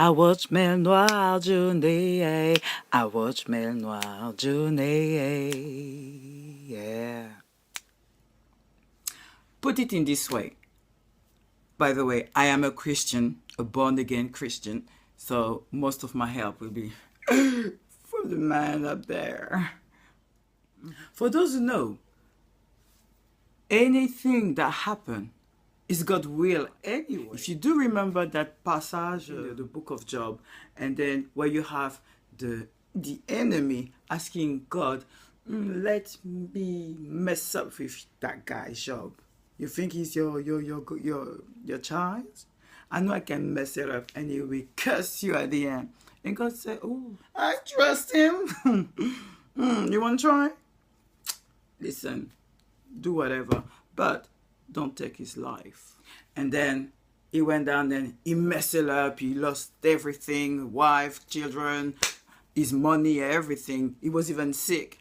I watch Mellenoire journey. I watch Mellenoire journey. Yeah. Put it in this way. By the way, I am a Christian, a born-again Christian, so most of my help will be from the man up there. For those who know, anything that happened is God's will anyway. If you do remember that passage in the book of Job, and then where you have the enemy asking God, let me mess up with that guy's Job. You think he's your child? I know I can mess it up and he will curse you at the end. And God said, oh, I trust him. You want to try? Listen, do whatever, but don't take his life. And then he went down and he messed it up. He lost everything, wife, children, his money, everything. He was even sick.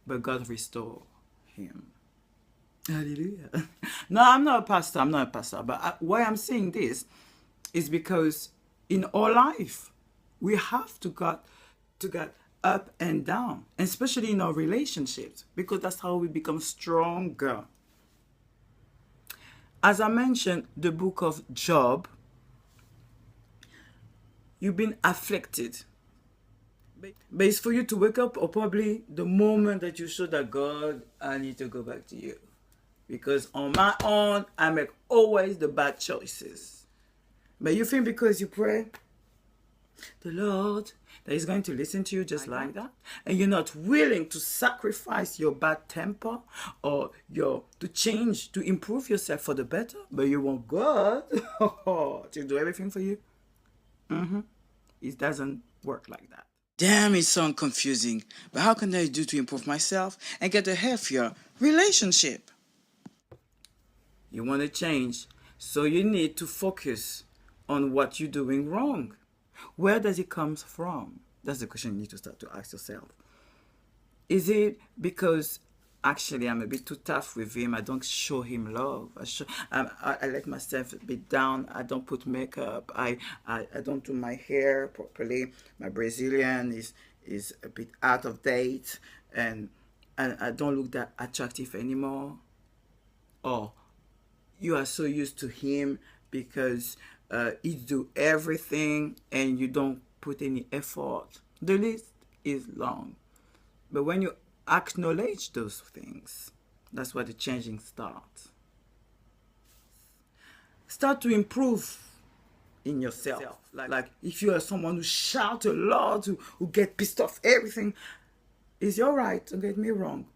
But God restored him. Hallelujah. No, I'm not a pastor. But why I'm saying this is because in our life, we have to get up and down, and especially in our relationships, because that's how we become stronger. As I mentioned, the book of Job, you've been afflicted. But it's for you to wake up, or probably the moment that you show that God, I need to go back to you. Because on my own, I make always the bad choices. But you think because you pray, the Lord, that He's going to listen to you just like that, and you're not willing to sacrifice your bad temper or to change, to improve yourself for the better, but you want God to do everything for you. It doesn't work like that. Damn, it sounds confusing, but how can I do to improve myself and get a healthier relationship? You want to change, so you need to focus on what you're doing wrong. Where does it come from? That's the question you need to start to ask yourself. Is it because actually I'm a bit too tough with him? I don't show him love. I let myself be down. I don't put makeup. I don't do my hair properly. My Brazilian is a bit out of date, and I don't look that attractive anymore. Or you are so used to him because he do everything and you don't put any effort. The list is long. But when you acknowledge those things, that's where the changing starts. Start to improve in yourself. Like if you are someone who shouts a lot, who get pissed off everything, it's your right, don't get me wrong.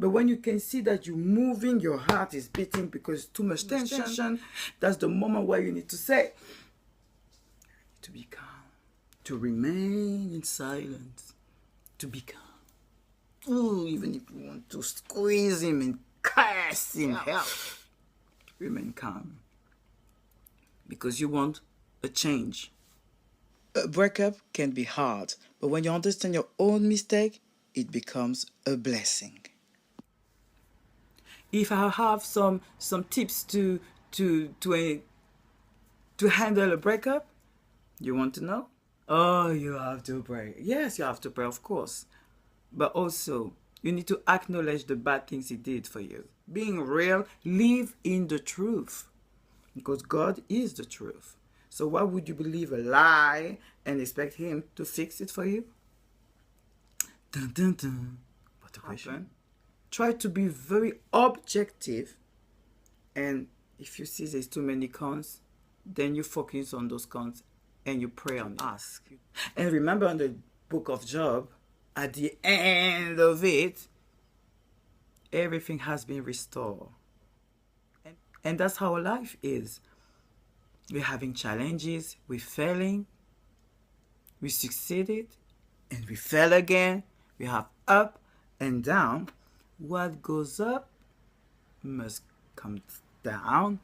But when you can see that you're moving, your heart is beating because too much tension, that's the moment where you need to say, to be calm, to remain in silence, to be calm. Ooh, even if you want to squeeze him and curse him, help, remain calm. Because you want a change. A breakup can be hard, but when you understand your own mistake, it becomes a blessing. If I have some tips to handle a breakup, you want to know? Oh, you have to pray. Yes, you have to pray, of course. But also, you need to acknowledge the bad things he did for you. Being real, live in the truth. Because God is the truth. So why would you believe a lie and expect him to fix it for you? Dun, dun, dun. What a question. Try to be very objective, and if you see there's too many cons, then you focus on those cons and you pray and ask. And remember in the book of Job, at the end of it, everything has been restored. And that's how life is. We're having challenges, we're failing, we succeeded, and we fell again. We have up and down. What goes up must come down.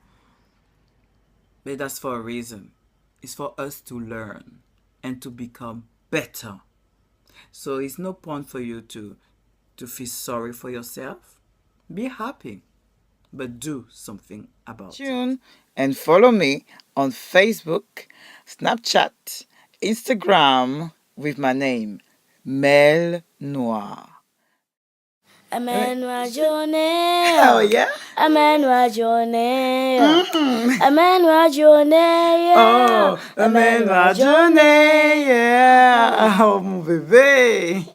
But that's for a reason. It's for us to learn and to become better. So it's no point for you to feel sorry for yourself. Be happy. but do something about it. Tune and follow me on Facebook, Snapchat, Instagram with my name, Mellenoire. Mellenoire journée. Oh yeah? Mellenoire journée. Mellenoire journée. Oh, Mellenoire journée, yeah. Oh mon bébé.